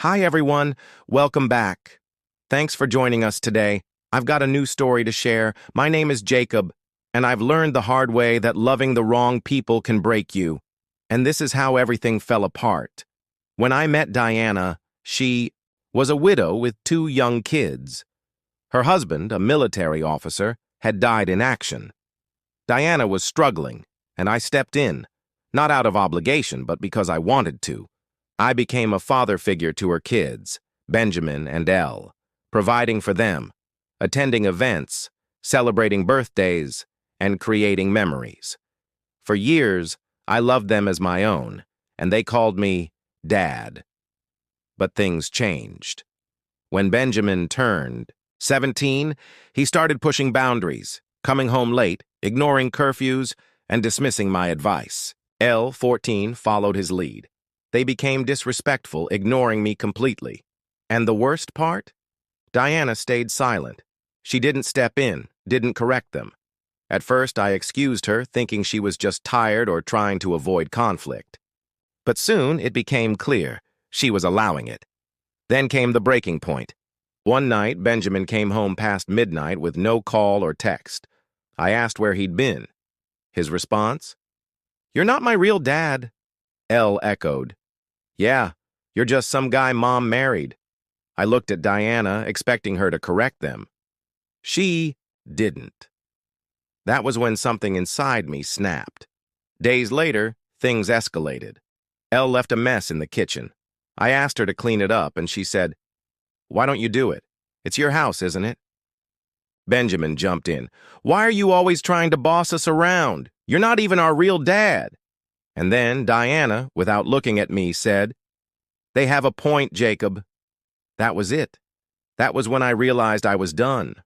Hi, everyone. Welcome back. Thanks for joining us today. I've got a new story to share. My name is Jacob, and I've learned the hard way that loving the wrong people can break you. And this is how everything fell apart. When I met Diana, she was a widow with two young kids. Her husband, a military officer, had died in action. Diana was struggling, and I stepped in, not out of obligation, but because I wanted to. I became a father figure to her kids, Benjamin and Elle, providing for them, attending events, celebrating birthdays, and creating memories. For years, I loved them as my own, and they called me Dad. But things changed. When Benjamin turned 17, he started pushing boundaries, coming home late, ignoring curfews, and dismissing my advice. Elle, 14, followed his lead. They became disrespectful, ignoring me completely. And the worst part? Diana stayed silent. She didn't step in, didn't correct them. At first, I excused her, thinking she was just tired or trying to avoid conflict. But soon, it became clear she was allowing it. Then came the breaking point. One night, Benjamin came home past midnight with no call or text. I asked where he'd been. His response? "You're not my real dad." Elle echoed. "Yeah, you're just some guy Mom married." I looked at Diana, expecting her to correct them. She didn't. That was when something inside me snapped. Days later, things escalated. Elle left a mess in the kitchen. I asked her to clean it up, and she said, "Why don't you do it? It's your house, isn't it?" Benjamin jumped in. "Why are you always trying to boss us around? You're not even our real dad." And then Diana, without looking at me, said, "They have a point, Jacob." That was it. That was when I realized I was done.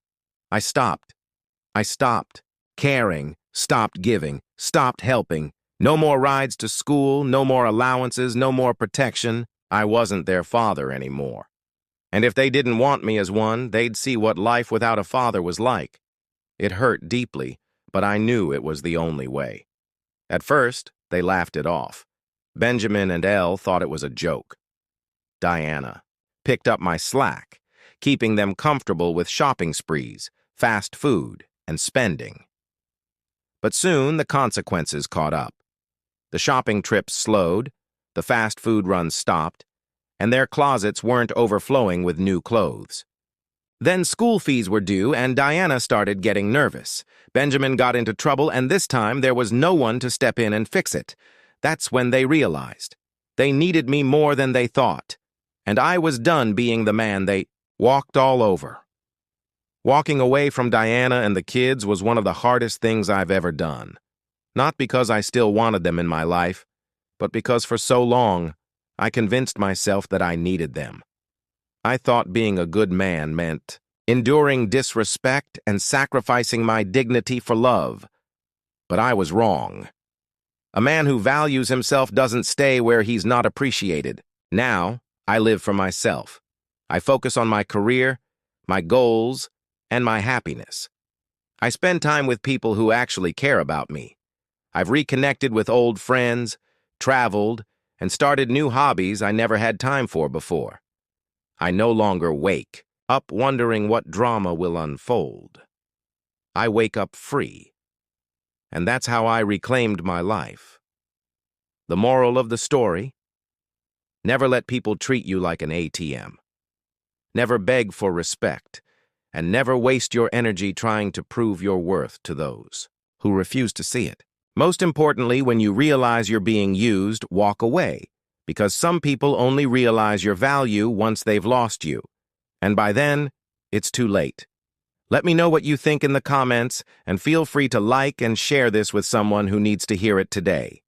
I stopped. I stopped caring, stopped giving, stopped helping. No more rides to school, no more allowances, no more protection. I wasn't their father anymore. And if they didn't want me as one, they'd see what life without a father was like. It hurt deeply, but I knew it was the only way. At first, they laughed it off. Benjamin and Elle thought it was a joke. Diana picked up my slack, keeping them comfortable with shopping sprees, fast food, and spending. But soon the consequences caught up. The shopping trips slowed, the fast food runs stopped, and their closets weren't overflowing with new clothes. Then school fees were due, and Diana started getting nervous. Benjamin got into trouble, and this time there was no one to step in and fix it. That's when they realized. They needed me more than they thought, and I was done being the man they walked all over. Walking away from Diana and the kids was one of the hardest things I've ever done. Not because I still wanted them in my life, but because for so long, I convinced myself that I needed them. I thought being a good man meant enduring disrespect and sacrificing my dignity for love. But I was wrong. A man who values himself doesn't stay where he's not appreciated. Now, I live for myself. I focus on my career, my goals, and my happiness. I spend time with people who actually care about me. I've reconnected with old friends, traveled, and started new hobbies I never had time for before. I no longer wake up wondering what drama will unfold. I wake up free. And that's how I reclaimed my life. The moral of the story? Never let people treat you like an ATM. Never beg for respect, and never waste your energy trying to prove your worth to those who refuse to see it. Most importantly, when you realize you're being used, walk away, because some people only realize your value once they've lost you. And by then, it's too late. Let me know what you think in the comments, and feel free to like and share this with someone who needs to hear it today.